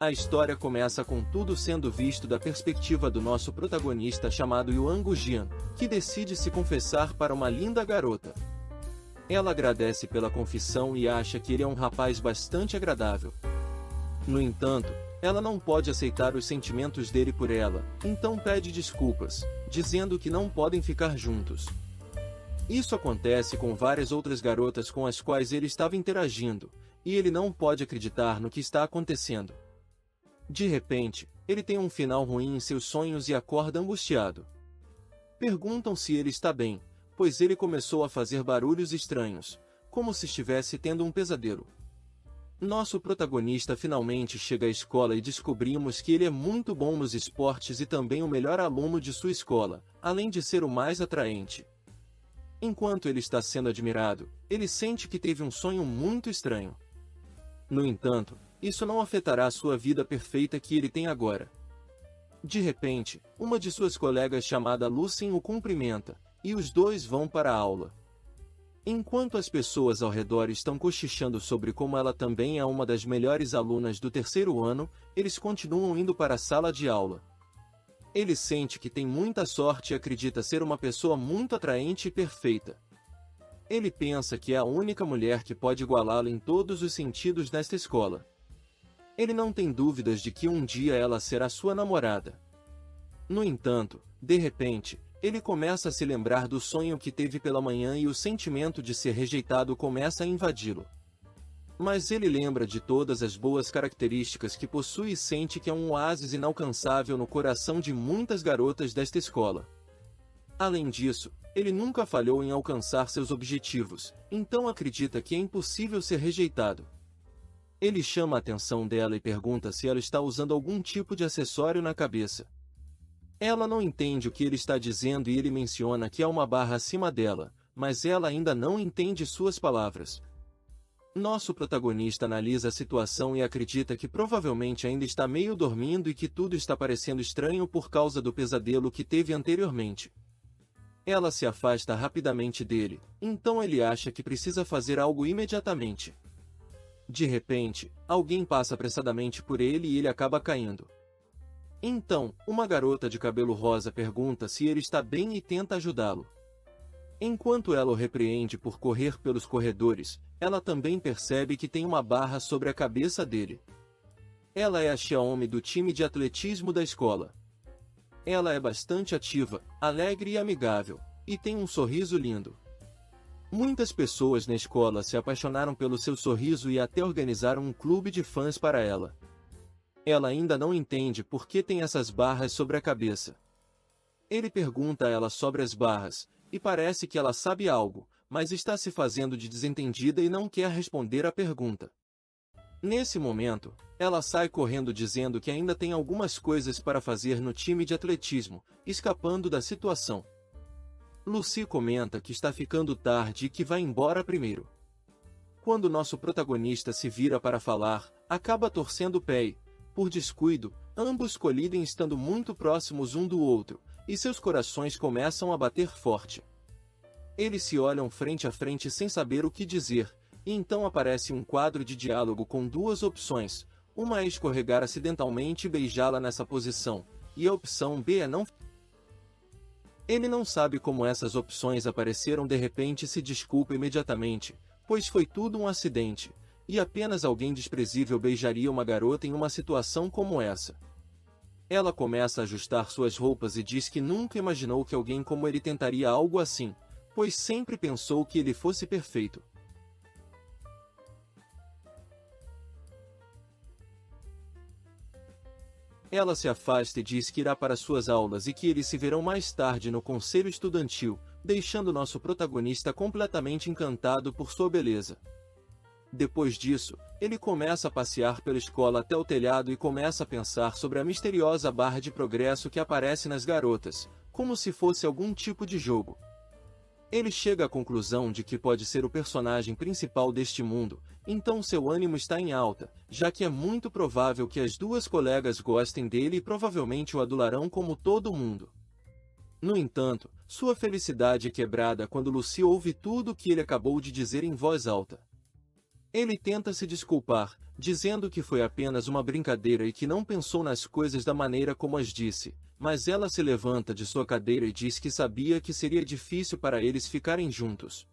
A história começa com tudo sendo visto da perspectiva do nosso protagonista chamado Yuan Gujian, que decide se confessar para uma linda garota. Ela agradece pela confissão e acha que ele é um rapaz bastante agradável. No entanto, ela não pode aceitar os sentimentos dele por ela, então pede desculpas, dizendo que não podem ficar juntos. Isso acontece com várias outras garotas com as quais ele estava interagindo, e ele não pode acreditar no que está acontecendo. De repente, ele tem um final ruim em seus sonhos e acorda angustiado. Perguntam se ele está bem, pois ele começou a fazer barulhos estranhos, como se estivesse tendo um pesadelo. Nosso protagonista finalmente chega à escola e descobrimos que ele é muito bom nos esportes e também o melhor aluno de sua escola, além de ser o mais atraente. Enquanto ele está sendo admirado, ele sente que teve um sonho muito estranho. No entanto, isso não afetará a sua vida perfeita que ele tem agora. De repente, uma de suas colegas chamada Lucien o cumprimenta, e os dois vão para a aula. Enquanto as pessoas ao redor estão cochichando sobre como ela também é uma das melhores alunas do terceiro ano, eles continuam indo para a sala de aula. Ele sente que tem muita sorte e acredita ser uma pessoa muito atraente e perfeita. Ele pensa que é a única mulher que pode igualá-la em todos os sentidos nesta escola. Ele não tem dúvidas de que um dia ela será sua namorada. No entanto, de repente, ele começa a se lembrar do sonho que teve pela manhã e o sentimento de ser rejeitado começa a invadi-lo. Mas ele lembra de todas as boas características que possui e sente que é um oásis inalcançável no coração de muitas garotas desta escola. Além disso, ele nunca falhou em alcançar seus objetivos, então acredita que é impossível ser rejeitado. Ele chama a atenção dela e pergunta se ela está usando algum tipo de acessório na cabeça. Ela não entende o que ele está dizendo e ele menciona que há uma barra acima dela, mas ela ainda não entende suas palavras. Nosso protagonista analisa a situação e acredita que provavelmente ainda está meio dormindo e que tudo está parecendo estranho por causa do pesadelo que teve anteriormente. Ela se afasta rapidamente dele, então ele acha que precisa fazer algo imediatamente. De repente, alguém passa apressadamente por ele e ele acaba caindo. Então, uma garota de cabelo rosa pergunta se ele está bem e tenta ajudá-lo. Enquanto ela o repreende por correr pelos corredores, ela também percebe que tem uma barra sobre a cabeça dele. Ela é a Xiaomi do time de atletismo da escola. Ela é bastante ativa, alegre e amigável, e tem um sorriso lindo. Muitas pessoas na escola se apaixonaram pelo seu sorriso e até organizaram um clube de fãs para ela. Ela ainda não entende por que tem essas barras sobre a cabeça. Ele pergunta a ela sobre as barras, e parece que ela sabe algo, mas está se fazendo de desentendida e não quer responder à pergunta. Nesse momento, ela sai correndo dizendo que ainda tem algumas coisas para fazer no time de atletismo, escapando da situação. Lucy comenta que está ficando tarde e que vai embora primeiro. Quando nosso protagonista se vira para falar, acaba torcendo o pé e, por descuido, ambos colidem estando muito próximos um do outro, e seus corações começam a bater forte. Eles se olham frente a frente sem saber o que dizer, e então aparece um quadro de diálogo com duas opções, uma é escorregar acidentalmente e beijá-la nessa posição, e a opção B é não. Ele não sabe como essas opções apareceram de repente e se desculpa imediatamente, pois foi tudo um acidente, e apenas alguém desprezível beijaria uma garota em uma situação como essa. Ela começa a ajustar suas roupas e diz que nunca imaginou que alguém como ele tentaria algo assim, pois sempre pensou que ele fosse perfeito. Ela se afasta e diz que irá para suas aulas e que eles se verão mais tarde no conselho estudantil, deixando nosso protagonista completamente encantado por sua beleza. Depois disso, ele começa a passear pela escola até o telhado e começa a pensar sobre a misteriosa barra de progresso que aparece nas garotas, como se fosse algum tipo de jogo. Ele chega à conclusão de que pode ser o personagem principal deste mundo, então seu ânimo está em alta, já que é muito provável que as duas colegas gostem dele e provavelmente o adularão como todo mundo. No entanto, sua felicidade é quebrada quando Lucy ouve tudo o que ele acabou de dizer em voz alta. Ele tenta se desculpar, dizendo que foi apenas uma brincadeira e que não pensou nas coisas da maneira como as disse, mas ela se levanta de sua cadeira e diz que sabia que seria difícil para eles ficarem juntos.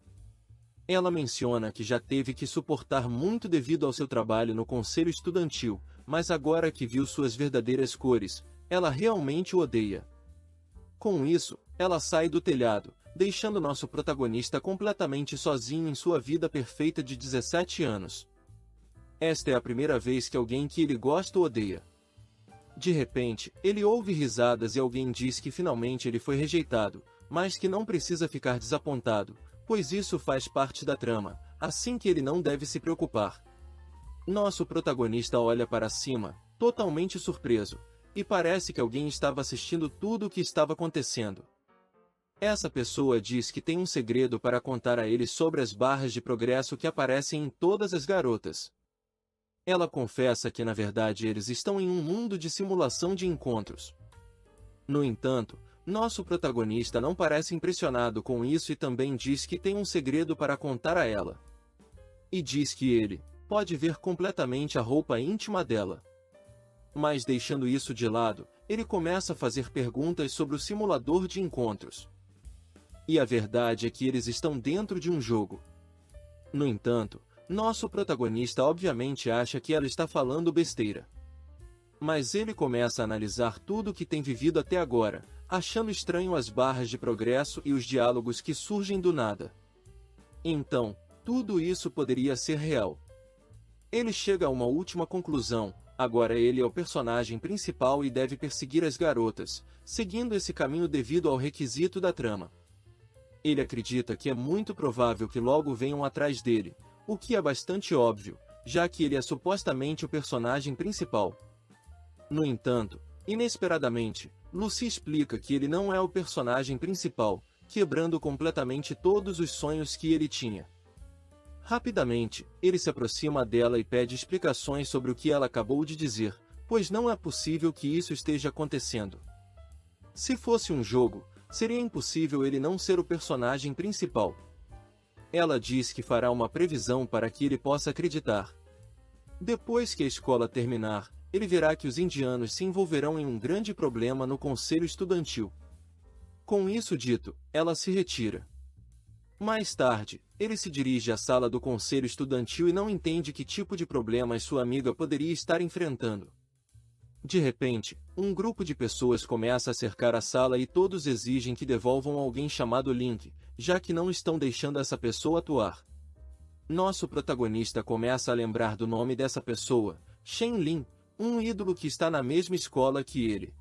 Ela menciona que já teve que suportar muito devido ao seu trabalho no conselho estudantil, mas agora que viu suas verdadeiras cores, ela realmente o odeia. Com isso, ela sai do telhado, deixando nosso protagonista completamente sozinho em sua vida perfeita de 17 anos. Esta é a primeira vez que alguém que ele gosta o odeia. De repente, ele ouve risadas e alguém diz que finalmente ele foi rejeitado, mas que não precisa ficar desapontado, pois isso faz parte da trama, assim que ele não deve se preocupar. Nosso protagonista olha para cima, totalmente surpreso, e parece que alguém estava assistindo tudo o que estava acontecendo. Essa pessoa diz que tem um segredo para contar a ele sobre as barras de progresso que aparecem em todas as garotas. Ela confessa que na verdade eles estão em um mundo de simulação de encontros. No entanto, nosso protagonista não parece impressionado com isso e também diz que tem um segredo para contar a ela. E diz que ele pode ver completamente a roupa íntima dela. Mas deixando isso de lado, ele começa a fazer perguntas sobre o simulador de encontros. E a verdade é que eles estão dentro de um jogo. No entanto, nosso protagonista obviamente acha que ela está falando besteira. Mas ele começa a analisar tudo o que tem vivido até agora, achando estranho as barras de progresso e os diálogos que surgem do nada. Então, tudo isso poderia ser real. Ele chega a uma última conclusão: agora ele é o personagem principal e deve perseguir as garotas, seguindo esse caminho devido ao requisito da trama. Ele acredita que é muito provável que logo venham atrás dele, o que é bastante óbvio, já que ele é supostamente o personagem principal. No entanto, inesperadamente, Lucy explica que ele não é o personagem principal, quebrando completamente todos os sonhos que ele tinha. Rapidamente, ele se aproxima dela e pede explicações sobre o que ela acabou de dizer, pois não é possível que isso esteja acontecendo. Se fosse um jogo, seria impossível ele não ser o personagem principal. Ela diz que fará uma previsão para que ele possa acreditar. Depois que a escola terminar, ele verá que os indianos se envolverão em um grande problema no conselho estudantil. Com isso dito, ela se retira. Mais tarde, ele se dirige à sala do conselho estudantil e não entende que tipo de problemas sua amiga poderia estar enfrentando. De repente, um grupo de pessoas começa a cercar a sala e todos exigem que devolvam alguém chamado Link, já que não estão deixando essa pessoa atuar. Nosso protagonista começa a lembrar do nome dessa pessoa, Shen Lin, um ídolo que está na mesma escola que ele.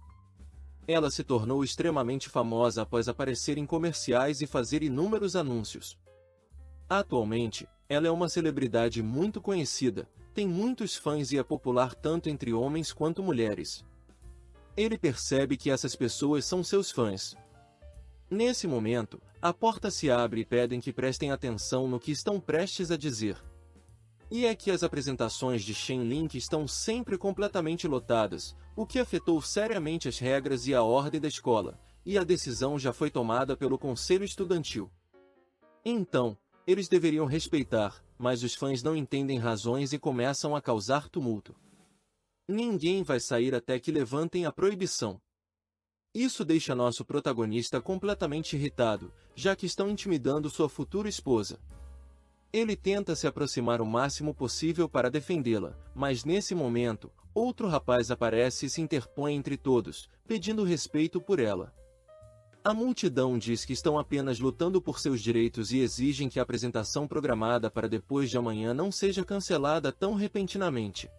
Ela se tornou extremamente famosa após aparecer em comerciais e fazer inúmeros anúncios. Atualmente, ela é uma celebridade muito conhecida, tem muitos fãs e é popular tanto entre homens quanto mulheres. Ele percebe que essas pessoas são seus fãs. Nesse momento, a porta se abre e pedem que prestem atenção no que estão prestes a dizer. E é que as apresentações de Shen Lin estão sempre completamente lotadas, o que afetou seriamente as regras e a ordem da escola, e a decisão já foi tomada pelo conselho estudantil. Então, eles deveriam respeitar, mas os fãs não entendem razões e começam a causar tumulto. Ninguém vai sair até que levantem a proibição. Isso deixa nosso protagonista completamente irritado, já que estão intimidando sua futura esposa. Ele tenta se aproximar o máximo possível para defendê-la, mas nesse momento, outro rapaz aparece e se interpõe entre todos, pedindo respeito por ela. A multidão diz que estão apenas lutando por seus direitos e exigem que a apresentação programada para depois de amanhã não seja cancelada tão repentinamente.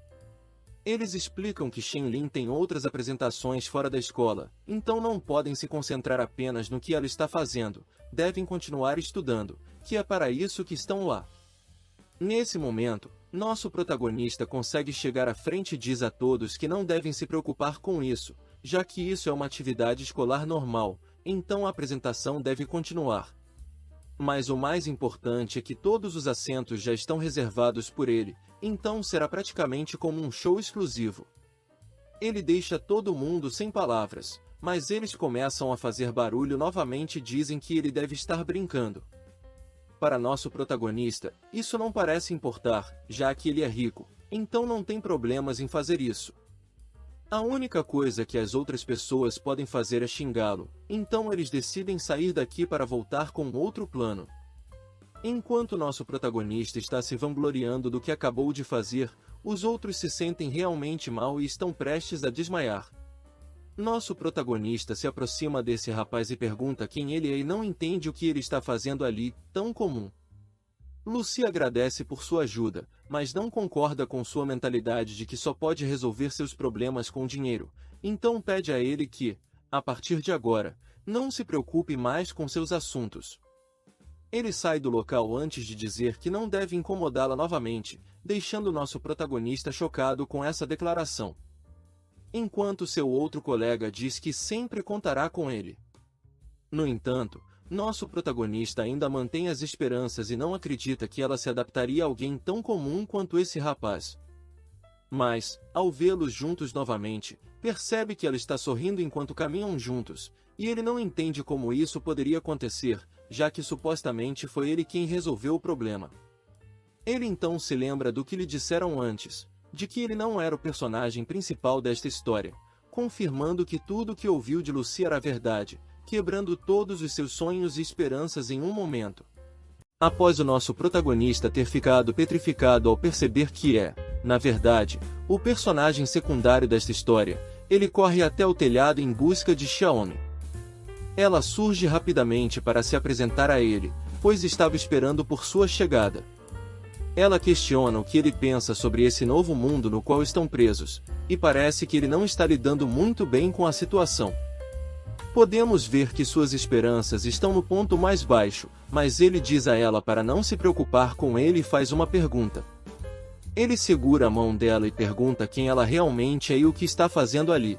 Eles explicam que Shen Lin tem outras apresentações fora da escola, então não podem se concentrar apenas no que ela está fazendo, devem continuar estudando, que é para isso que estão lá. Nesse momento, nosso protagonista consegue chegar à frente e diz a todos que não devem se preocupar com isso, já que isso é uma atividade escolar normal, então a apresentação deve continuar. Mas o mais importante é que todos os assentos já estão reservados por ele, então será praticamente como um show exclusivo. Ele deixa todo mundo sem palavras, mas eles começam a fazer barulho novamente e dizem que ele deve estar brincando. para nosso protagonista, isso não parece importar, já que ele é rico, então não tem problemas em fazer isso. A única coisa que as outras pessoas podem fazer é xingá-lo, então eles decidem sair daqui para voltar com outro plano. Enquanto nosso protagonista está se vangloriando do que acabou de fazer, os outros se sentem realmente mal e estão prestes a desmaiar. Nosso protagonista se aproxima desse rapaz e pergunta quem ele é e não entende o que ele está fazendo ali, tão comum. Lucy agradece por sua ajuda, mas não concorda com sua mentalidade de que só pode resolver seus problemas com dinheiro, então pede a ele que, a partir de agora, não se preocupe mais com seus assuntos. Ele sai do local antes de dizer que não deve incomodá-la novamente, deixando nosso protagonista chocado com essa declaração. Enquanto seu outro colega diz que sempre contará com ele. No entanto, nosso protagonista ainda mantém as esperanças e não acredita que ela se adaptaria a alguém tão comum quanto esse rapaz. Mas, ao vê-los juntos novamente, percebe que ela está sorrindo enquanto caminham juntos, e ele não entende como isso poderia acontecer, já que supostamente foi ele quem resolveu o problema. Ele então se lembra do que lhe disseram antes, de que ele não era o personagem principal desta história, confirmando que tudo o que ouviu de Lucy era verdade, quebrando todos os seus sonhos e esperanças em um momento. Após o nosso protagonista ter ficado petrificado ao perceber que é, na verdade, o personagem secundário desta história, ele corre até o telhado em busca de Xiaomi. Ela surge rapidamente para se apresentar a ele, pois estava esperando por sua chegada. Ela questiona o que ele pensa sobre esse novo mundo no qual estão presos, e parece que ele não está lidando muito bem com a situação. Podemos ver que suas esperanças estão no ponto mais baixo, mas ele diz a ela para não se preocupar com ele e faz uma pergunta. Ele segura a mão dela e pergunta quem ela realmente é e o que está fazendo ali.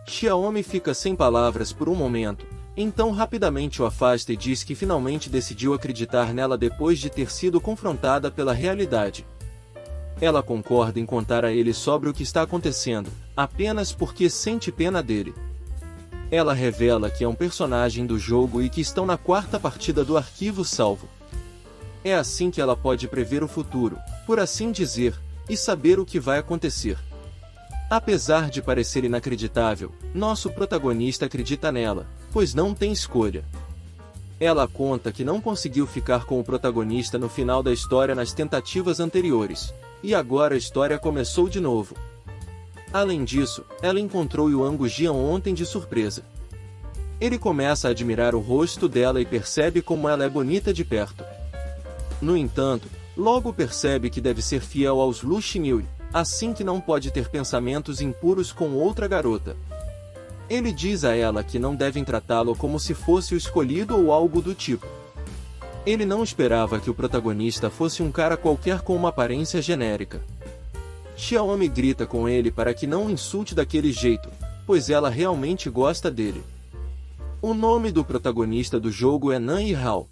Xiaomi fica sem palavras por um momento, então rapidamente o afasta e diz que finalmente decidiu acreditar nela depois de ter sido confrontada pela realidade. Ela concorda em contar a ele sobre o que está acontecendo, apenas porque sente pena dele. Ela revela que é um personagem do jogo e que estão na 4ª partida do arquivo salvo. É assim que ela pode prever o futuro, por assim dizer, e saber o que vai acontecer. Apesar de parecer inacreditável, nosso protagonista acredita nela, pois não tem escolha. Ela conta que não conseguiu ficar com o protagonista no final da história nas tentativas anteriores, e agora a história começou de novo. Além disso, ela encontrou Yuan Gujian ontem de surpresa. Ele começa a admirar o rosto dela e percebe como ela é bonita de perto. No entanto, logo percebe que deve ser fiel aos Lu Xinhui, assim que não pode ter pensamentos impuros com outra garota. Ele diz a ela que não devem tratá-lo como se fosse o escolhido ou algo do tipo. Ele não esperava que o protagonista fosse um cara qualquer com uma aparência genérica. Xiaomi grita com ele para que não o insulte daquele jeito, pois ela realmente gosta dele. O nome do protagonista do jogo é Nan Yihao.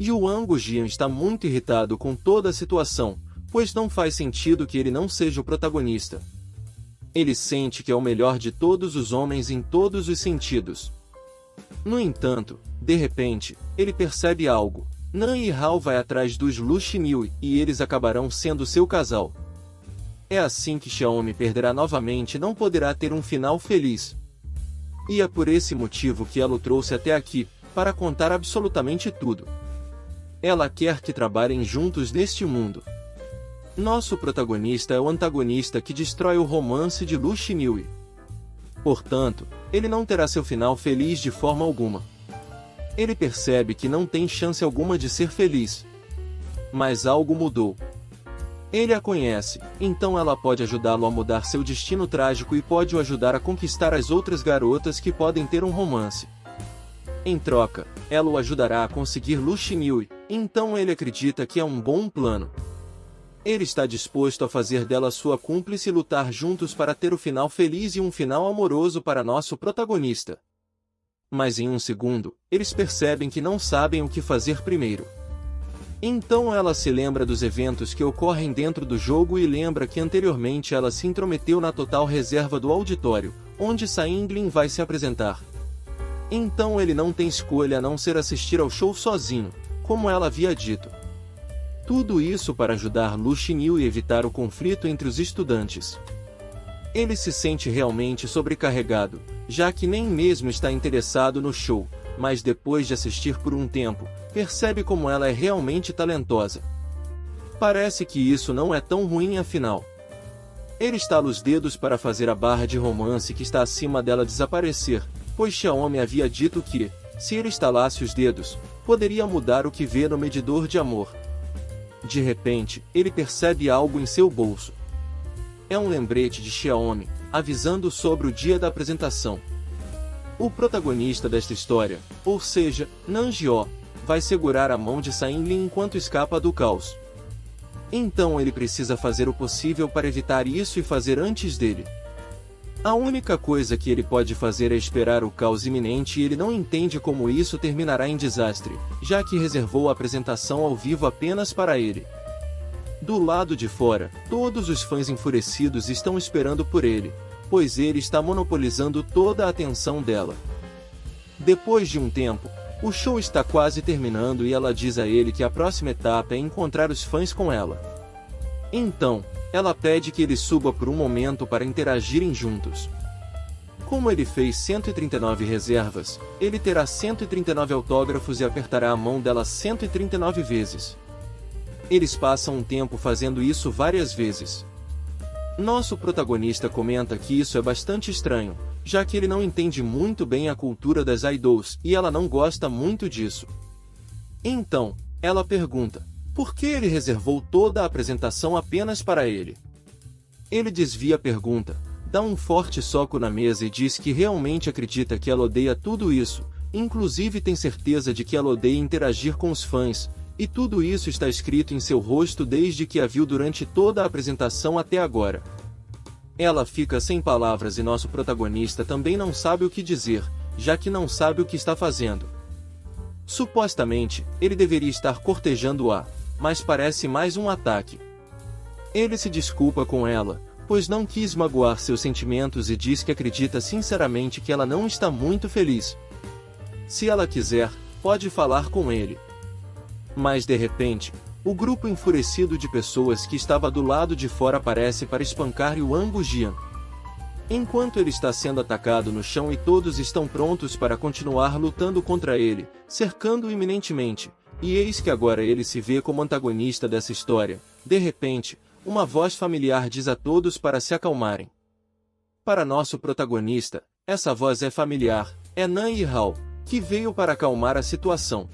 Yuan Gujian está muito irritado com toda a situação, pois não faz sentido que ele não seja o protagonista. Ele sente que é o melhor de todos os homens em todos os sentidos. No entanto, de repente, ele percebe algo. Nan Yihao vai atrás dos Lu Xinhui, e eles acabarão sendo seu casal. É assim que Xiaomi perderá novamente e não poderá ter um final feliz. E é por esse motivo que ela o trouxe até aqui, para contar absolutamente tudo. Ela quer que trabalhem juntos neste mundo. Nosso protagonista é o antagonista que destrói o romance de Lu Xinhui. Portanto, ele não terá seu final feliz de forma alguma. Ele percebe que não tem chance alguma de ser feliz. Mas algo mudou. Ele a conhece, então ela pode ajudá-lo a mudar seu destino trágico e pode o ajudar a conquistar as outras garotas que podem ter um romance. Em troca, ela o ajudará a conseguir Lu Xinhui, então ele acredita que é um bom plano. Ele está disposto a fazer dela sua cúmplice e lutar juntos para ter o final feliz e um final amoroso para nosso protagonista. Mas em um segundo, eles percebem que não sabem o que fazer primeiro. Então ela se lembra dos eventos que ocorrem dentro do jogo e lembra que anteriormente ela se intrometeu na total reserva do auditório, onde Sainglin vai se apresentar. Então ele não tem escolha a não ser assistir ao show sozinho, como ela havia dito. Tudo isso para ajudar Lu Xinyu e evitar o conflito entre os estudantes. Ele se sente realmente sobrecarregado, já que nem mesmo está interessado no show, mas depois de assistir por um tempo, percebe como ela é realmente talentosa. Parece que isso não é tão ruim afinal. Ele estala os dedos para fazer a barra de romance que está acima dela desaparecer, pois Xiaomi havia dito que, se ele estalasse os dedos, poderia mudar o que vê no medidor de amor. De repente, ele percebe algo em seu bolso. É um lembrete de Xiaomi, avisando sobre o dia da apresentação. O protagonista desta história, ou seja, Nanjió, vai segurar a mão de Sainlin enquanto escapa do caos. Então ele precisa fazer o possível para evitar isso e fazer antes dele. A única coisa que ele pode fazer é esperar o caos iminente e ele não entende como isso terminará em desastre, já que reservou a apresentação ao vivo apenas para ele. Do lado de fora, todos os fãs enfurecidos estão esperando por ele, pois ele está monopolizando toda a atenção dela. Depois de um tempo, o show está quase terminando e ela diz a ele que a próxima etapa é encontrar os fãs com ela. Então, ela pede que ele suba por um momento para interagirem juntos. Como ele fez 139 reservas, ele terá 139 autógrafos e apertará a mão dela 139 vezes. Eles passam um tempo fazendo isso várias vezes. Nosso protagonista comenta que isso é bastante estranho, já que ele não entende muito bem a cultura das idols e ela não gosta muito disso. Então, ela pergunta, por que ele reservou toda a apresentação apenas para ele? Ele desvia a pergunta, dá um forte soco na mesa e diz que realmente acredita que ela odeia tudo isso, inclusive tem certeza de que ela odeia interagir com os fãs, e tudo isso está escrito em seu rosto desde que a viu durante toda a apresentação até agora. Ela fica sem palavras e nosso protagonista também não sabe o que dizer, já que não sabe o que está fazendo. Supostamente, ele deveria estar cortejando-a, mas parece mais um ataque. Ele se desculpa com ela, pois não quis magoar seus sentimentos e diz que acredita sinceramente que ela não está muito feliz. Se ela quiser, pode falar com ele. Mas de repente, o grupo enfurecido de pessoas que estava do lado de fora aparece para espancar Yuan Gujian. Enquanto ele está sendo atacado no chão e todos estão prontos para continuar lutando contra ele, cercando-o iminentemente, e eis que agora ele se vê como antagonista dessa história, de repente, uma voz familiar diz a todos para se acalmarem. Para nosso protagonista, essa voz é familiar, é Nan Yihao, que veio para acalmar a situação.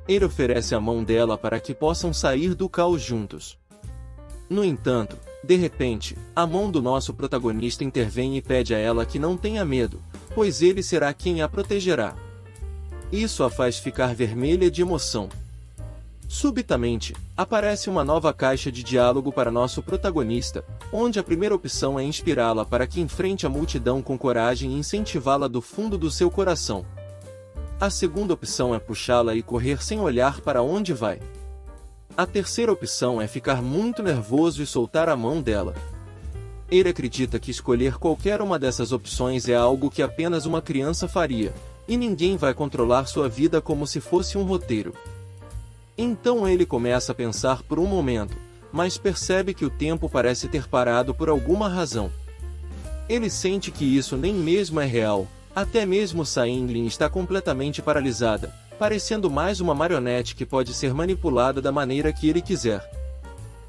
Ele oferece a mão dela para que possam sair do caos juntos. No entanto, de repente, a mão do nosso protagonista intervém e pede a ela que não tenha medo, pois ele será quem a protegerá. Isso a faz ficar vermelha de emoção. Subitamente, aparece uma nova caixa de diálogo para nosso protagonista, onde a primeira opção é inspirá-la para que enfrente a multidão com coragem e incentivá-la do fundo do seu coração. A segunda opção é puxá-la e correr sem olhar para onde vai. A terceira opção é ficar muito nervoso e soltar a mão dela. Ele acredita que escolher qualquer uma dessas opções é algo que apenas uma criança faria, e ninguém vai controlar sua vida como se fosse um roteiro. Então ele começa a pensar por um momento, mas percebe que o tempo parece ter parado por alguma razão. Ele sente que isso nem mesmo é real. Até mesmo Sainlin está completamente paralisada, parecendo mais uma marionete que pode ser manipulada da maneira que ele quiser.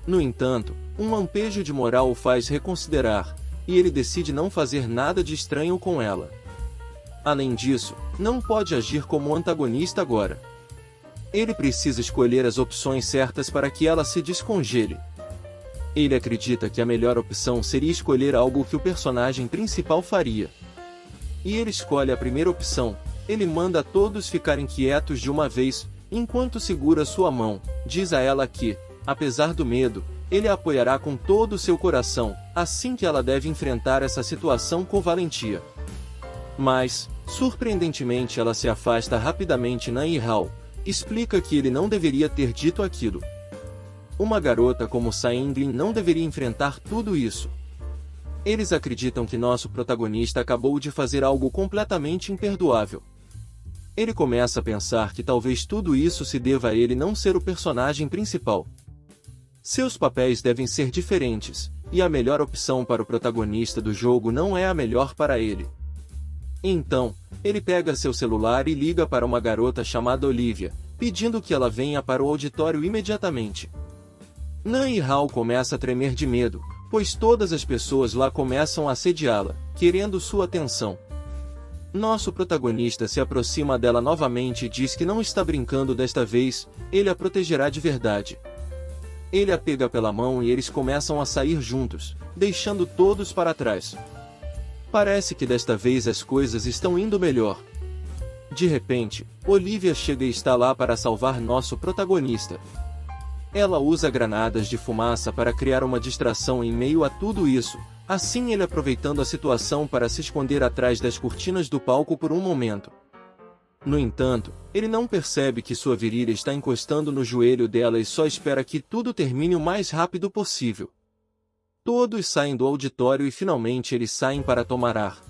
No entanto, um lampejo de moral o faz reconsiderar, e ele decide não fazer nada de estranho com ela. Além disso, não pode agir como antagonista agora. Ele precisa escolher as opções certas para que ela se descongele. Ele acredita que a melhor opção seria escolher algo que o personagem principal faria. E ele escolhe a primeira opção. Ele manda todos ficarem quietos de uma vez, enquanto segura sua mão, diz a ela que, apesar do medo, ele a apoiará com todo o seu coração, assim que ela deve enfrentar essa situação com valentia. Mas, surpreendentemente ela se afasta rapidamente. Nan Yihao explica que ele não deveria ter dito aquilo. Uma garota como Sainlin não deveria enfrentar tudo isso. Eles acreditam que nosso protagonista acabou de fazer algo completamente imperdoável. Ele começa a pensar que talvez tudo isso se deva a ele não ser o personagem principal. Seus papéis devem ser diferentes, e a melhor opção para o protagonista do jogo não é a melhor para ele. Então, ele pega seu celular e liga para uma garota chamada Olivia, pedindo que ela venha para o auditório imediatamente. Nan e Hal começa a tremer de medo, pois todas as pessoas lá começam a assediá-la, querendo sua atenção. Nosso protagonista se aproxima dela novamente e diz que não está brincando desta vez, ele a protegerá de verdade. Ele a pega pela mão e eles começam a sair juntos, deixando todos para trás. Parece que desta vez as coisas estão indo melhor. De repente, Olivia chega e está lá para salvar nosso protagonista. Ela usa granadas de fumaça para criar uma distração em meio a tudo isso, assim ele aproveitando a situação para se esconder atrás das cortinas do palco por um momento. No entanto, ele não percebe que sua virilha está encostando no joelho dela e só espera que tudo termine o mais rápido possível. Todos saem do auditório e finalmente eles saem para tomar ar.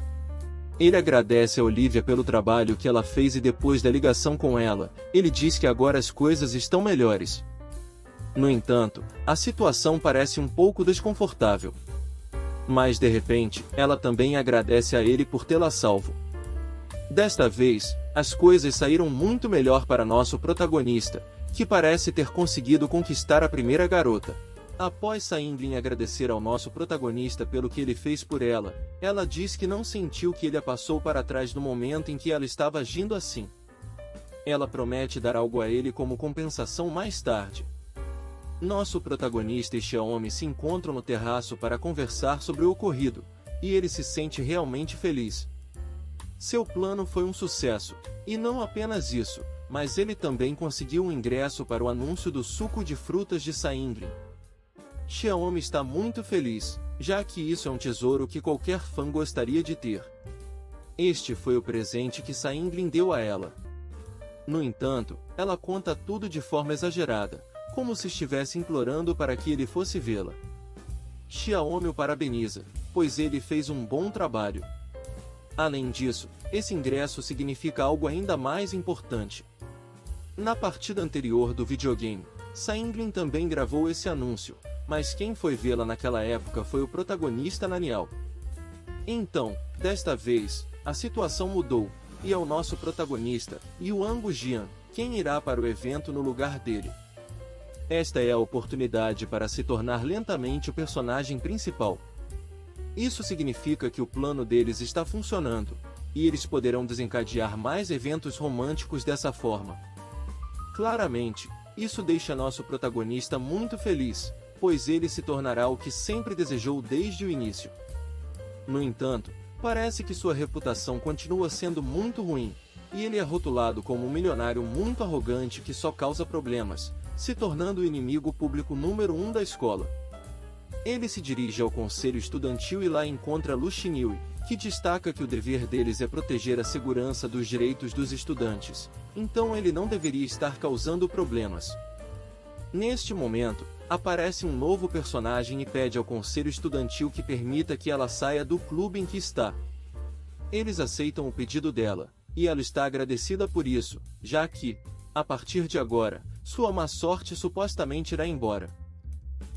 Ele agradece a Olivia pelo trabalho que ela fez e depois da ligação com ela, ele diz que agora as coisas estão melhores. No entanto, a situação parece um pouco desconfortável. Mas de repente, ela também agradece a ele por tê-la salvo. Desta vez, as coisas saíram muito melhor para nosso protagonista, que parece ter conseguido conquistar a primeira garota. Após Saindlin agradecer ao nosso protagonista pelo que ele fez por ela, ela diz que não sentiu que ele a passou para trás no momento em que ela estava agindo assim. Ela promete dar algo a ele como compensação mais tarde. Nosso protagonista e Xiaomi se encontram no terraço para conversar sobre o ocorrido, e ele se sente realmente feliz. Seu plano foi um sucesso, e não apenas isso, mas ele também conseguiu um ingresso para o anúncio do suco de frutas de Saindlin. Xiaomi está muito feliz, já que isso é um tesouro que qualquer fã gostaria de ter. Este foi o presente que Saindlin deu a ela. No entanto, ela conta tudo de forma exagerada, como se estivesse implorando para que ele fosse vê-la. Xiaomi o parabeniza, pois ele fez um bom trabalho. Além disso, esse ingresso significa algo ainda mais importante. Na partida anterior do videogame, Saindlin também gravou esse anúncio, mas quem foi vê-la naquela época foi o protagonista Naniel. Então, desta vez, a situação mudou, e é o nosso protagonista, Yuan Gujian, quem irá para o evento no lugar dele. Esta é a oportunidade para se tornar lentamente o personagem principal. Isso significa que o plano deles está funcionando, e eles poderão desencadear mais eventos românticos dessa forma. Claramente, isso deixa nosso protagonista muito feliz, pois ele se tornará o que sempre desejou desde o início. No entanto, parece que sua reputação continua sendo muito ruim, e ele é rotulado como um milionário muito arrogante que só causa problemas, se tornando o inimigo público número 1 da escola. Ele se dirige ao conselho estudantil e lá encontra Lu Xinhui, que destaca que o dever deles é proteger a segurança dos direitos dos estudantes, então ele não deveria estar causando problemas. Neste momento, aparece um novo personagem e pede ao conselho estudantil que permita que ela saia do clube em que está. Eles aceitam o pedido dela, e ela está agradecida por isso, já que, a partir de agora, sua má sorte supostamente irá embora.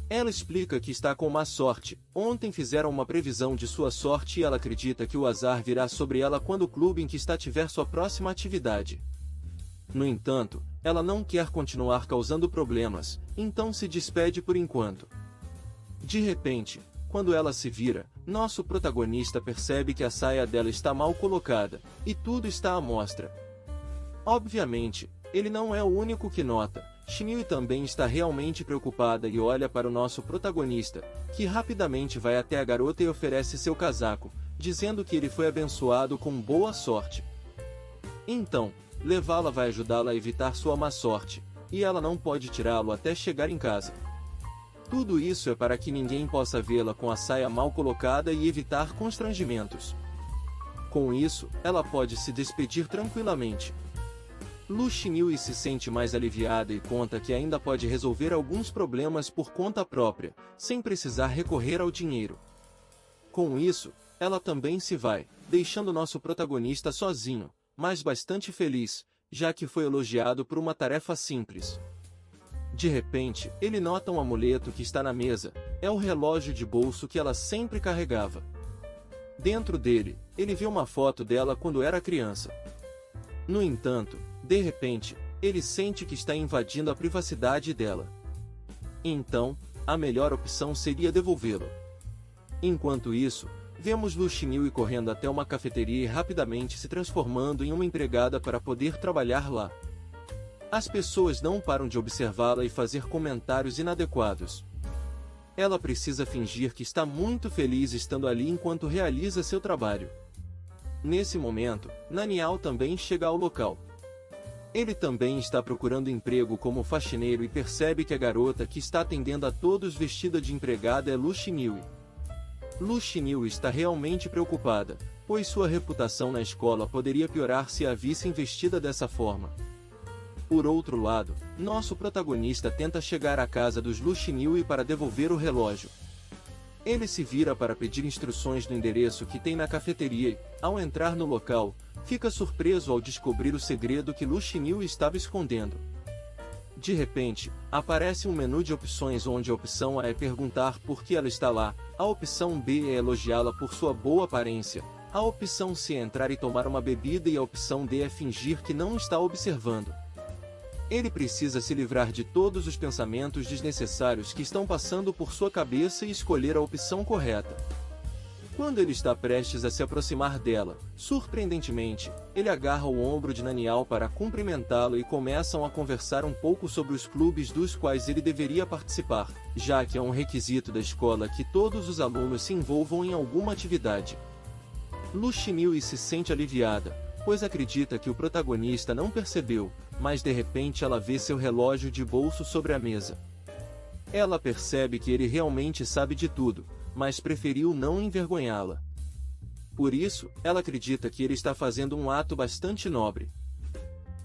Ela explica que está com má sorte, ontem fizeram uma previsão de sua sorte e ela acredita que o azar virá sobre ela quando o clube em que está tiver sua próxima atividade. No entanto, ela não quer continuar causando problemas, então se despede por enquanto. De repente, quando ela se vira, nosso protagonista percebe que a saia dela está mal colocada, e tudo está à mostra. Obviamente, ele não é o único que nota. Xinhui também está realmente preocupada e olha para o nosso protagonista, que rapidamente vai até a garota e oferece seu casaco, dizendo que ele foi abençoado com boa sorte. Então, levá-la vai ajudá-la a evitar sua má sorte, e ela não pode tirá-lo até chegar em casa. Tudo isso é para que ninguém possa vê-la com a saia mal colocada e evitar constrangimentos. Com isso, ela pode se despedir tranquilamente. Lu Xinhui se sente mais aliviada e conta que ainda pode resolver alguns problemas por conta própria, sem precisar recorrer ao dinheiro. Com isso, ela também se vai, deixando nosso protagonista sozinho, mas bastante feliz, já que foi elogiado por uma tarefa simples. De repente, ele nota um amuleto que está na mesa, é o relógio de bolso que ela sempre carregava. Dentro dele, ele vê uma foto dela quando era criança. No entanto, de repente, ele sente que está invadindo a privacidade dela. Então, a melhor opção seria devolvê-lo. Enquanto isso, vemos Lu Xinhui correndo até uma cafeteria e rapidamente se transformando em uma empregada para poder trabalhar lá. As pessoas não param de observá-la e fazer comentários inadequados. Ela precisa fingir que está muito feliz estando ali enquanto realiza seu trabalho. Nesse momento, Naniao também chega ao local. Ele também está procurando emprego como faxineiro e percebe que a garota que está atendendo a todos vestida de empregada é Lu Xinhui. Lu Xinhui está realmente preocupada, pois sua reputação na escola poderia piorar se a vissem vestida dessa forma. Por outro lado, nosso protagonista tenta chegar à casa dos Lu Xinhui para devolver o relógio. Ele se vira para pedir instruções no endereço que tem na cafeteria e, ao entrar no local, fica surpreso ao descobrir o segredo que Lu Xinhui estava escondendo. De repente, aparece um menu de opções onde a opção A é perguntar por que ela está lá, a opção B é elogiá-la por sua boa aparência, a opção C é entrar e tomar uma bebida e a opção D é fingir que não está observando. Ele precisa se livrar de todos os pensamentos desnecessários que estão passando por sua cabeça e escolher a opção correta. Quando ele está prestes a se aproximar dela, surpreendentemente, ele agarra o ombro de Naniao para cumprimentá-lo e começam a conversar um pouco sobre os clubes dos quais ele deveria participar, já que é um requisito da escola que todos os alunos se envolvam em alguma atividade. Lu Xinhui se sente aliviada, pois acredita que o protagonista não percebeu, mas de repente ela vê seu relógio de bolso sobre a mesa. Ela percebe que ele realmente sabe de tudo, mas preferiu não envergonhá-la. Por isso, ela acredita que ele está fazendo um ato bastante nobre.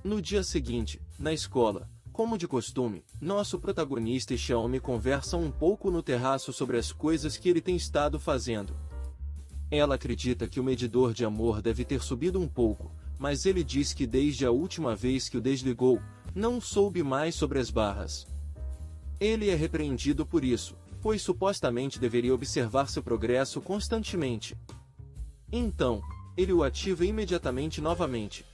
No dia seguinte, na escola, como de costume, nosso protagonista e Xiaomi conversam um pouco no terraço sobre as coisas que ele tem estado fazendo. Ela acredita que o medidor de amor deve ter subido um pouco, mas ele diz que desde a última vez que o desligou, não soube mais sobre as barras. Ele é repreendido por isso, pois supostamente deveria observar seu progresso constantemente. Então, ele o ativa imediatamente novamente.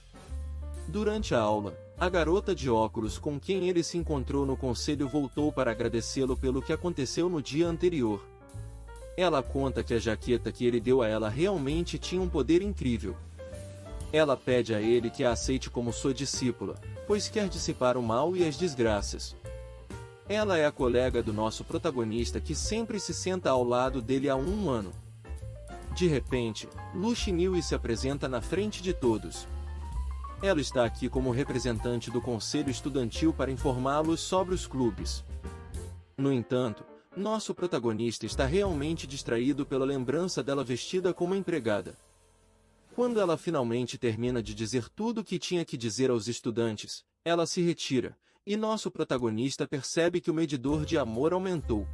Durante a aula, a garota de óculos com quem ele se encontrou no conselho voltou para agradecê-lo pelo que aconteceu no dia anterior. Ela conta que a jaqueta que ele deu a ela realmente tinha um poder incrível. Ela pede a ele que a aceite como sua discípula, pois quer dissipar o mal e as desgraças. Ela é a colega do nosso protagonista que sempre se senta ao lado dele há um ano. De repente, Lu Xinhui se apresenta na frente de todos. Ela está aqui como representante do conselho estudantil para informá-los sobre os clubes. No entanto, nosso protagonista está realmente distraído pela lembrança dela vestida como empregada. Quando ela finalmente termina de dizer tudo o que tinha que dizer aos estudantes, ela se retira, e nosso protagonista percebe que o medidor de amor aumentou.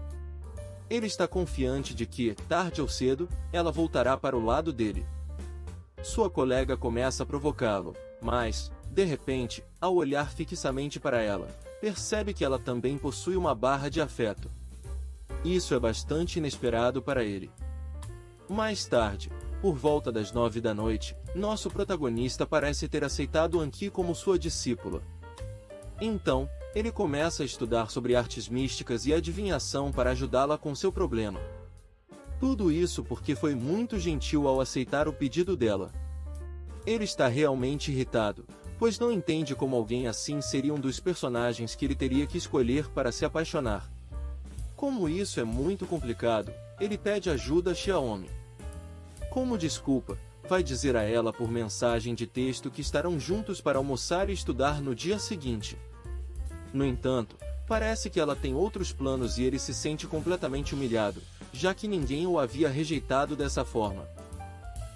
Ele está confiante de que, tarde ou cedo, ela voltará para o lado dele. Sua colega começa a provocá-lo, mas, de repente, ao olhar fixamente para ela, percebe que ela também possui uma barra de afeto. Isso é bastante inesperado para ele. Mais tarde, por volta das 9 da noite, nosso protagonista parece ter aceitado Anki como sua discípula. Então, ele começa a estudar sobre artes místicas e adivinhação para ajudá-la com seu problema. Tudo isso porque foi muito gentil ao aceitar o pedido dela. Ele está realmente irritado, pois não entende como alguém assim seria um dos personagens que ele teria que escolher para se apaixonar. Como isso é muito complicado, ele pede ajuda a Xiaomi. Como desculpa, vai dizer a ela por mensagem de texto que estarão juntos para almoçar e estudar no dia seguinte. No entanto, parece que ela tem outros planos e ele se sente completamente humilhado, já que ninguém o havia rejeitado dessa forma.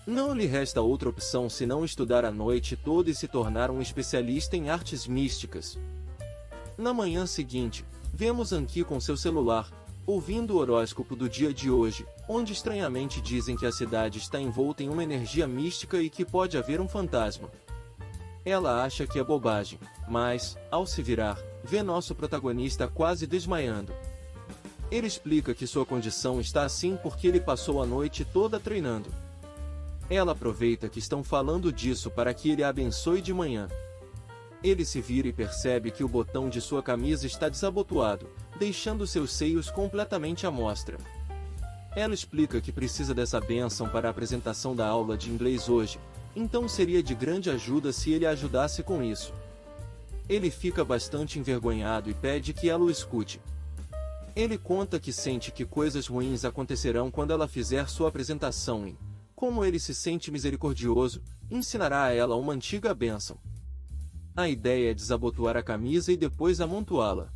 Não lhe resta outra opção senão estudar a noite toda e se tornar um especialista em artes místicas. Na manhã seguinte, vemos Anki com seu celular, ouvindo o horóscopo do dia de hoje, onde estranhamente dizem que a cidade está envolta em uma energia mística e que pode haver um fantasma. Ela acha que é bobagem, mas, ao se virar, vê nosso protagonista quase desmaiando. Ele explica que sua condição está assim porque ele passou a noite toda treinando. Ela aproveita que estão falando disso para que ele a abençoe de manhã. Ele se vira e percebe que o botão de sua camisa está desabotoado, deixando seus seios completamente à mostra. Ela explica que precisa dessa bênção para a apresentação da aula de inglês hoje, então seria de grande ajuda se ele a ajudasse com isso. Ele fica bastante envergonhado e pede que ela o escute. Ele conta que sente que coisas ruins acontecerão quando ela fizer sua apresentação e, como ele se sente misericordioso, ensinará a ela uma antiga bênção. A ideia é desabotoar a camisa e depois amontoá-la.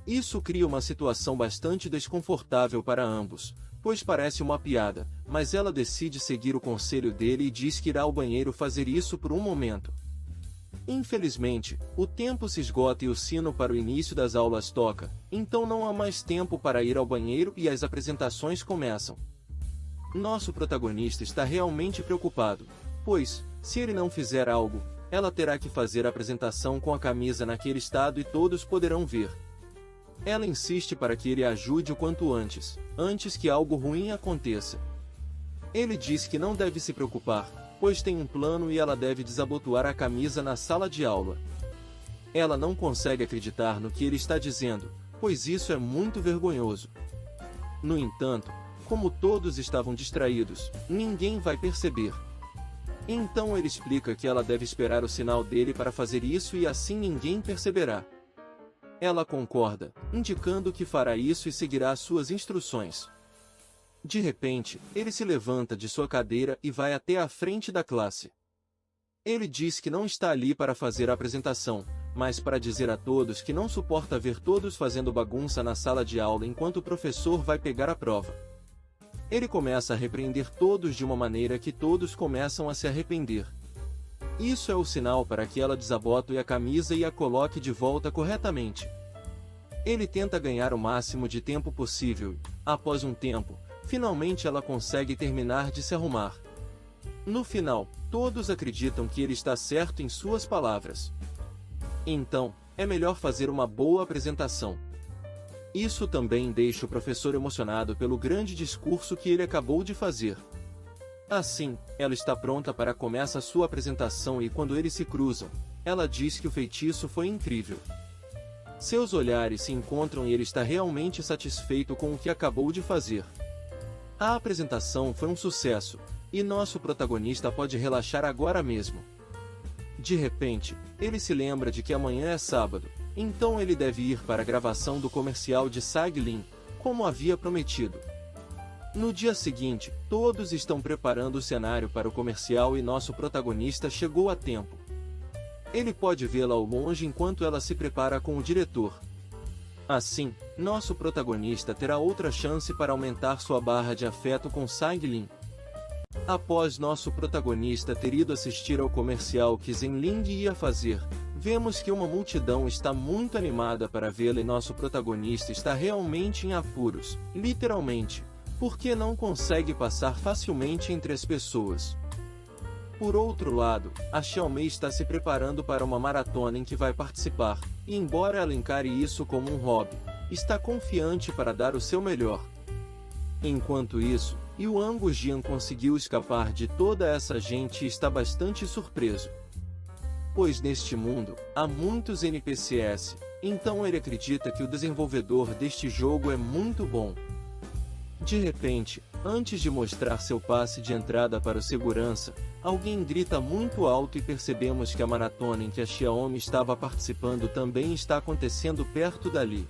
Isso cria uma situação bastante desconfortável para ambos, pois parece uma piada, mas ela decide seguir o conselho dele e diz que irá ao banheiro fazer isso por um momento. Infelizmente, o tempo se esgota e o sino para o início das aulas toca, então não há mais tempo para ir ao banheiro e as apresentações começam. Nosso protagonista está realmente preocupado, pois, se ele não fizer algo, ela terá que fazer a apresentação com a camisa naquele estado e todos poderão ver. Ela insiste para que ele a ajude o quanto antes que algo ruim aconteça. Ele diz que não deve se preocupar, pois tem um plano e ela deve desabotoar a camisa na sala de aula. Ela não consegue acreditar no que ele está dizendo, pois isso é muito vergonhoso. No entanto, como todos estavam distraídos, ninguém vai perceber. Então ele explica que ela deve esperar o sinal dele para fazer isso e assim ninguém perceberá. Ela concorda, indicando que fará isso e seguirá suas instruções. De repente, ele se levanta de sua cadeira e vai até a frente da classe. Ele diz que não está ali para fazer a apresentação, mas para dizer a todos que não suporta ver todos fazendo bagunça na sala de aula enquanto o professor vai pegar a prova. Ele começa a repreender todos de uma maneira que todos começam a se arrepender. Isso é o sinal para que ela desabote a camisa e a coloque de volta corretamente. Ele tenta ganhar o máximo de tempo possível, após um tempo, finalmente ela consegue terminar de se arrumar. No final, todos acreditam que ele está certo em suas palavras. Então, é melhor fazer uma boa apresentação. Isso também deixa o professor emocionado pelo grande discurso que ele acabou de fazer. Assim, ela está pronta para começar sua apresentação e quando eles se cruzam, ela diz que o feitiço foi incrível. Seus olhares se encontram e ele está realmente satisfeito com o que acabou de fazer. A apresentação foi um sucesso, e nosso protagonista pode relaxar agora mesmo. De repente, ele se lembra de que amanhã é sábado, então ele deve ir para a gravação do comercial de Saglin, como havia prometido. No dia seguinte, todos estão preparando o cenário para o comercial e nosso protagonista chegou a tempo. Ele pode vê-la ao longe enquanto ela se prepara com o diretor. Assim, nosso protagonista terá outra chance para aumentar sua barra de afeto com Saglin. Após nosso protagonista ter ido assistir ao comercial que Zenling ia fazer, vemos que uma multidão está muito animada para vê-la e nosso protagonista está realmente em apuros, literalmente, porque não consegue passar facilmente entre as pessoas. Por outro lado, a Xiaomei está se preparando para uma maratona em que vai participar, e embora ela encare isso como um hobby, está confiante para dar o seu melhor. Enquanto isso, Yuan Gujian conseguiu escapar de toda essa gente e está bastante surpreso. Pois neste mundo, há muitos NPCs, então ele acredita que o desenvolvedor deste jogo é muito bom. De repente, antes de mostrar seu passe de entrada para o segurança, alguém grita muito alto e percebemos que a maratona em que a Xiaomi estava participando também está acontecendo perto dali.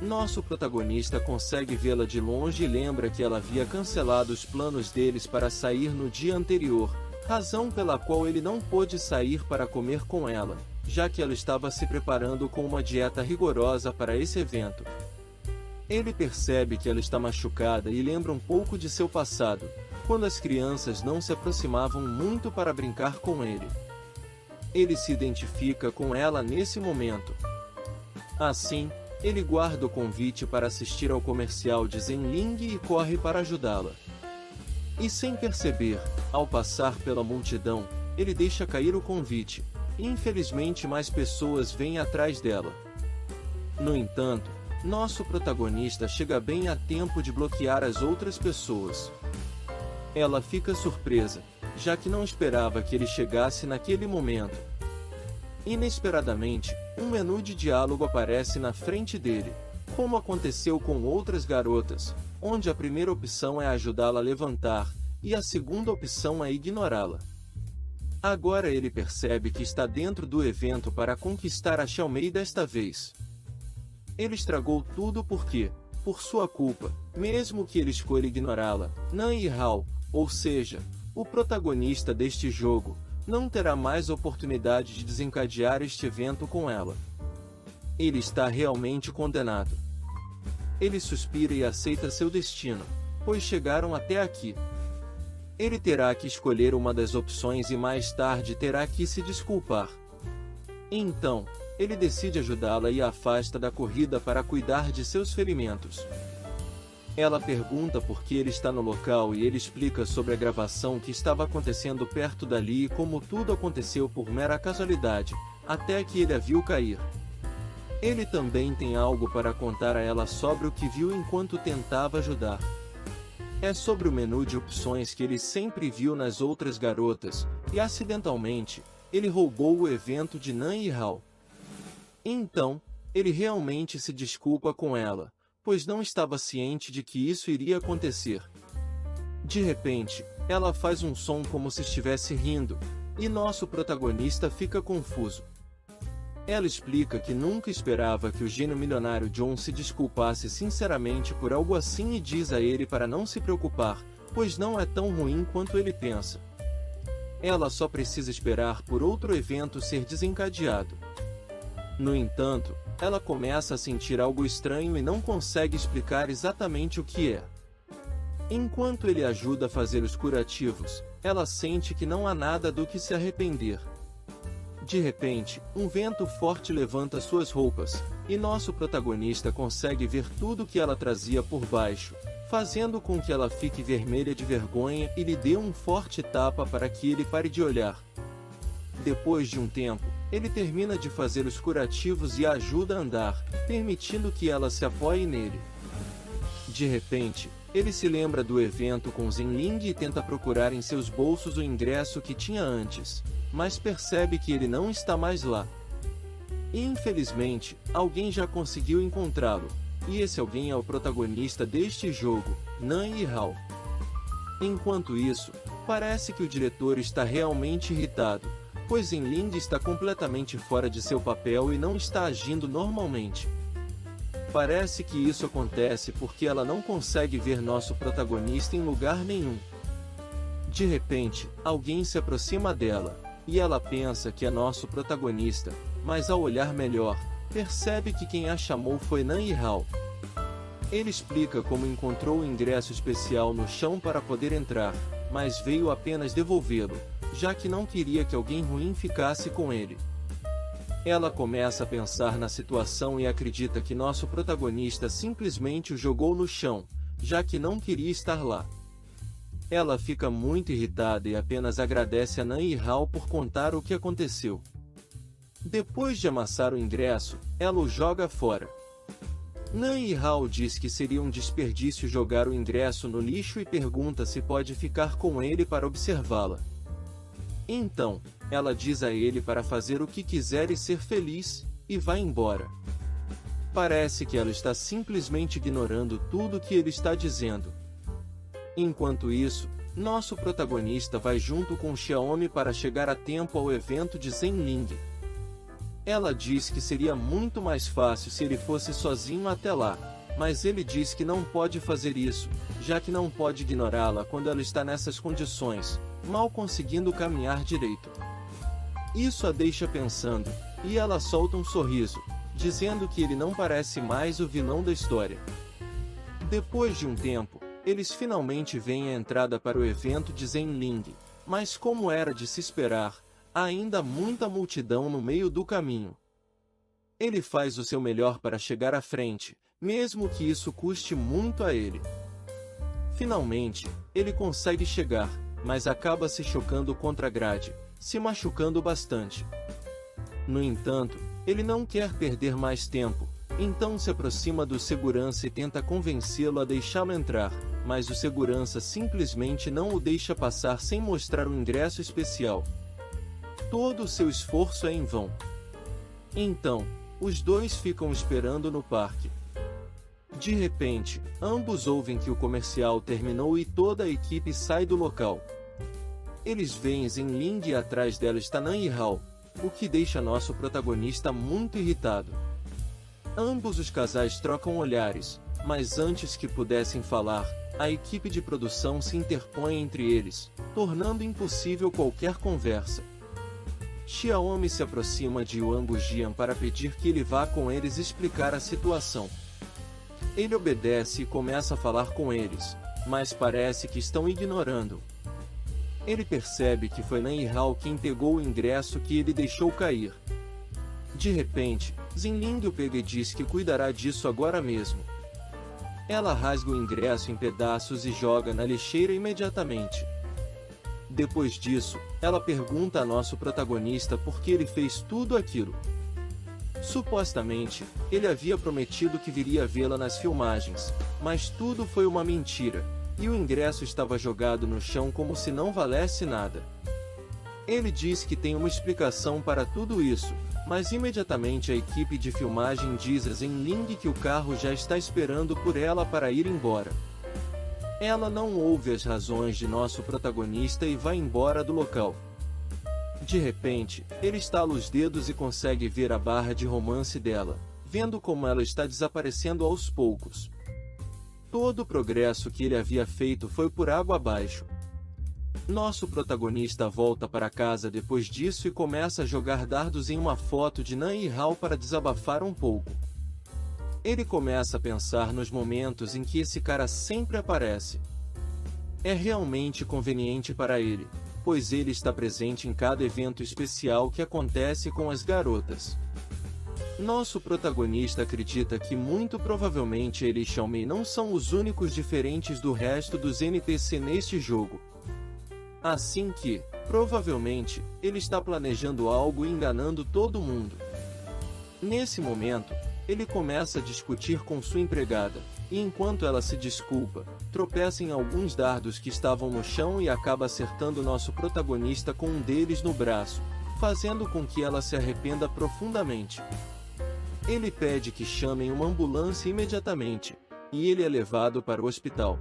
Nosso protagonista consegue vê-la de longe e lembra que ela havia cancelado os planos deles para sair no dia anterior, razão pela qual ele não pôde sair para comer com ela, já que ela estava se preparando com uma dieta rigorosa para esse evento. Ele percebe que ela está machucada e lembra um pouco de seu passado, quando as crianças não se aproximavam muito para brincar com ele. Ele se identifica com ela nesse momento. Assim, ele guarda o convite para assistir ao comercial de Zenling e corre para ajudá-la. E sem perceber, ao passar pela multidão, ele deixa cair o convite. Infelizmente mais pessoas vêm atrás dela. No entanto, nosso protagonista chega bem a tempo de bloquear as outras pessoas. Ela fica surpresa, já que não esperava que ele chegasse naquele momento. Inesperadamente, um menu de diálogo aparece na frente dele, como aconteceu com outras garotas, onde a primeira opção é ajudá-la a levantar, e a segunda opção é ignorá-la. Agora ele percebe que está dentro do evento para conquistar a Xiaomei desta vez. Ele estragou tudo porque, por sua culpa, mesmo que ele escolha ignorá-la, Nan Yihao, ou seja, o protagonista deste jogo, não terá mais oportunidade de desencadear este evento com ela. Ele está realmente condenado. Ele suspira e aceita seu destino, pois chegaram até aqui. Ele terá que escolher uma das opções e mais tarde terá que se desculpar. Então, ele decide ajudá-la e a afasta da corrida para cuidar de seus ferimentos. Ela pergunta por que ele está no local e ele explica sobre a gravação que estava acontecendo perto dali e como tudo aconteceu por mera casualidade, até que ele a viu cair. Ele também tem algo para contar a ela sobre o que viu enquanto tentava ajudar. É sobre o menu de opções que ele sempre viu nas outras garotas, e acidentalmente, ele roubou o evento de Nan Yihao. Então, ele realmente se desculpa com ela, pois não estava ciente de que isso iria acontecer. De repente, ela faz um som como se estivesse rindo, e nosso protagonista fica confuso. Ela explica que nunca esperava que o gênio milionário John se desculpasse sinceramente por algo assim e diz a ele para não se preocupar, pois não é tão ruim quanto ele pensa. Ela só precisa esperar por outro evento ser desencadeado. No entanto, ela começa a sentir algo estranho e não consegue explicar exatamente o que é. Enquanto ele ajuda a fazer os curativos, ela sente que não há nada do que se arrepender. De repente, um vento forte levanta suas roupas, e nosso protagonista consegue ver tudo que ela trazia por baixo, fazendo com que ela fique vermelha de vergonha e lhe dê um forte tapa para que ele pare de olhar. Depois de um tempo, ele termina de fazer os curativos e a ajuda a andar, permitindo que ela se apoie nele. De repente, ele se lembra do evento com Zenling e tenta procurar em seus bolsos o ingresso que tinha antes, mas percebe que ele não está mais lá. E infelizmente, alguém já conseguiu encontrá-lo, e esse alguém é o protagonista deste jogo, Nan Yihao. Enquanto isso, parece que o diretor está realmente irritado, pois Zenling está completamente fora de seu papel e não está agindo normalmente. Parece que isso acontece porque ela não consegue ver nosso protagonista em lugar nenhum. De repente, alguém se aproxima dela, e ela pensa que é nosso protagonista, mas ao olhar melhor, percebe que quem a chamou foi Nan Yihao. Ele explica como encontrou o ingresso especial no chão para poder entrar, mas veio apenas devolvê-lo, já que não queria que alguém ruim ficasse com ele. Ela começa a pensar na situação e acredita que nosso protagonista simplesmente o jogou no chão, já que não queria estar lá. Ela fica muito irritada e apenas agradece a Nan Yihao por contar o que aconteceu. Depois de amassar o ingresso, ela o joga fora. Nan Yihao diz que seria um desperdício jogar o ingresso no lixo e pergunta se pode ficar com ele para observá-la. Então, ela diz a ele para fazer o que quiser e ser feliz, e vai embora. Parece que ela está simplesmente ignorando tudo o que ele está dizendo. Enquanto isso, nosso protagonista vai junto com Xiaomi para chegar a tempo ao evento de Zenling. Ela diz que seria muito mais fácil se ele fosse sozinho até lá, mas ele diz que não pode fazer isso, já que não pode ignorá-la quando ela está nessas condições, mal conseguindo caminhar direito. Isso a deixa pensando, e ela solta um sorriso, dizendo que ele não parece mais o vilão da história. Depois de um tempo, eles finalmente veem a entrada para o evento de Zenling, mas como era de se esperar, há ainda muita multidão no meio do caminho. Ele faz o seu melhor para chegar à frente, mesmo que isso custe muito a ele. Finalmente, ele consegue chegar, mas acaba se chocando contra a grade, se machucando bastante. No entanto, ele não quer perder mais tempo, então se aproxima do segurança e tenta convencê-lo a deixá-lo entrar, mas o segurança simplesmente não o deixa passar sem mostrar um ingresso especial. Todo o seu esforço é em vão. Então, os dois ficam esperando no parque. De repente, ambos ouvem que o comercial terminou e toda a equipe sai do local. Eles veem Zenling e atrás dela está Nan e Hao, o que deixa nosso protagonista muito irritado. Ambos os casais trocam olhares, mas antes que pudessem falar, a equipe de produção se interpõe entre eles, tornando impossível qualquer conversa. Xiaomi se aproxima de Yuan Gujian para pedir que ele vá com eles explicar a situação. Ele obedece e começa a falar com eles, mas parece que estão ignorando. Ele percebe que foi Nan Yihao quem pegou o ingresso que ele deixou cair. De repente, Zenling o pega e diz que cuidará disso agora mesmo. Ela rasga o ingresso em pedaços e joga na lixeira imediatamente. Depois disso, ela pergunta a nosso protagonista por que ele fez tudo aquilo. Supostamente, ele havia prometido que viria vê-la nas filmagens, mas tudo foi uma mentira, e o ingresso estava jogado no chão como se não valesse nada. Ele diz que tem uma explicação para tudo isso, mas imediatamente a equipe de filmagem diz a Zenling que o carro já está esperando por ela para ir embora. Ela não ouve as razões de nosso protagonista e vai embora do local. De repente, ele estala os dedos e consegue ver a barra de romance dela, vendo como ela está desaparecendo aos poucos. Todo o progresso que ele havia feito foi por água abaixo. Nosso protagonista volta para casa depois disso e começa a jogar dardos em uma foto de Nan Yihao para desabafar um pouco. Ele começa a pensar nos momentos em que esse cara sempre aparece. É realmente conveniente para ele, pois ele está presente em cada evento especial que acontece com as garotas. Nosso protagonista acredita que muito provavelmente ele e Xiaomei não são os únicos diferentes do resto dos NPC neste jogo. Assim que, provavelmente, ele está planejando algo e enganando todo mundo. Nesse momento, ele começa a discutir com sua empregada, e enquanto ela se desculpa, tropeça em alguns dardos que estavam no chão e acaba acertando nosso protagonista com um deles no braço, fazendo com que ela se arrependa profundamente. Ele pede que chamem uma ambulância imediatamente, e ele é levado para o hospital.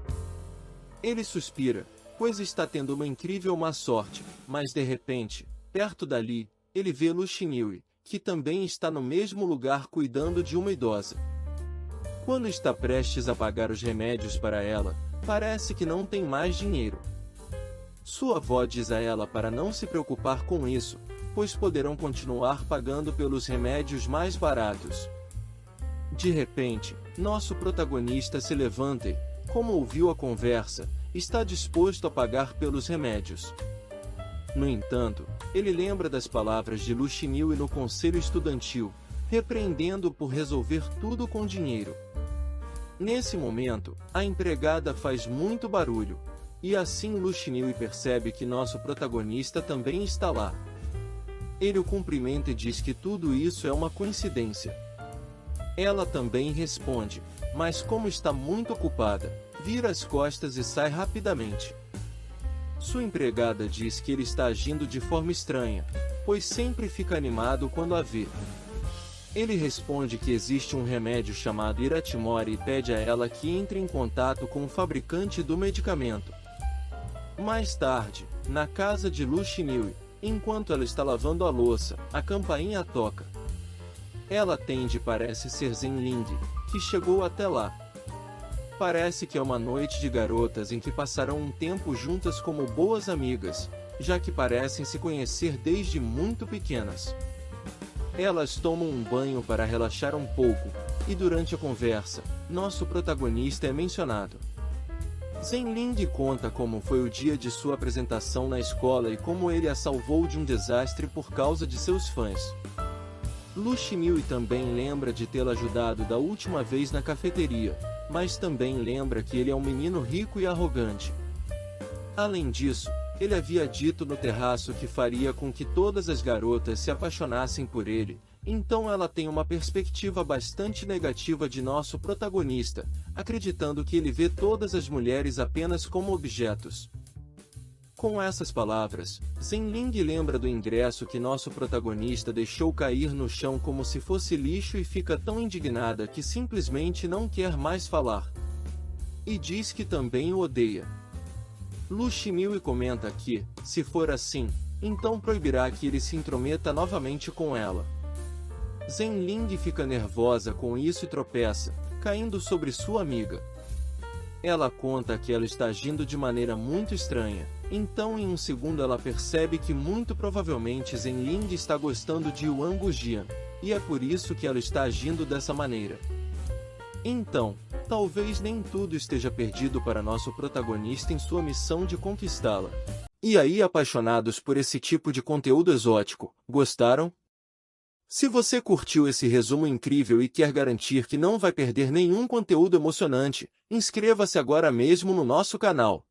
Ele suspira, pois está tendo uma incrível má sorte, mas de repente, perto dali, ele vê Lu Xinhui, que também está no mesmo lugar cuidando de uma idosa. Quando está prestes a pagar os remédios para ela, parece que não tem mais dinheiro. Sua avó diz a ela para não se preocupar com isso, pois poderão continuar pagando pelos remédios mais baratos. De repente, nosso protagonista se levanta e, como ouviu a conversa, está disposto a pagar pelos remédios. No entanto, ele lembra das palavras de Lu Xinhui no conselho estudantil, repreendendo-o por resolver tudo com dinheiro. Nesse momento, a empregada faz muito barulho, e assim Lu Xinhui percebe que nosso protagonista também está lá. Ele o cumprimenta e diz que tudo isso é uma coincidência. Ela também responde, mas como está muito ocupada, vira as costas e sai rapidamente. Sua empregada diz que ele está agindo de forma estranha, pois sempre fica animado quando a vê. Ele responde que existe um remédio chamado Iratimori e pede a ela que entre em contato com o fabricante do medicamento. Mais tarde, na casa de Lu Xinhui, enquanto ela está lavando a louça, a campainha toca. Ela atende e parece ser Zenling, que chegou até lá. Parece que é uma noite de garotas em que passarão um tempo juntas como boas amigas, já que parecem se conhecer desde muito pequenas. Elas tomam um banho para relaxar um pouco, e durante a conversa, nosso protagonista é mencionado. Zenling conta como foi o dia de sua apresentação na escola e como ele a salvou de um desastre por causa de seus fãs. Lu Xinhui também lembra de tê-la ajudado da última vez na cafeteria, mas também lembra que ele é um menino rico e arrogante. Além disso, Ele havia dito no terraço que faria com que todas as garotas se apaixonassem por ele, então ela tem uma perspectiva bastante negativa de nosso protagonista, acreditando que ele vê todas as mulheres apenas como objetos. Com essas palavras, Zhenling lembra do ingresso que nosso protagonista deixou cair no chão como se fosse lixo e fica tão indignada que simplesmente não quer mais falar. E diz que também o odeia. Lu Shimiu comenta que, se for assim, então proibirá que ele se intrometa novamente com ela. Zhenling fica nervosa com isso e tropeça, caindo sobre sua amiga. Ela conta que ela está agindo de maneira muito estranha, então em um segundo ela percebe que muito provavelmente Zhenling está gostando de Yuan Gujian, e é por isso que ela está agindo dessa maneira. Então, talvez nem tudo esteja perdido para nosso protagonista em sua missão de conquistá-la. E aí, apaixonados por esse tipo de conteúdo exótico, gostaram? Se você curtiu esse resumo incrível e quer garantir que não vai perder nenhum conteúdo emocionante, inscreva-se agora mesmo no nosso canal.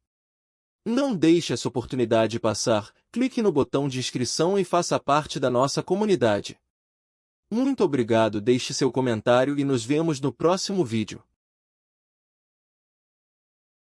Não deixe essa oportunidade passar, clique no botão de inscrição e faça parte da nossa comunidade. Muito obrigado, deixe seu comentário e nos vemos no próximo vídeo.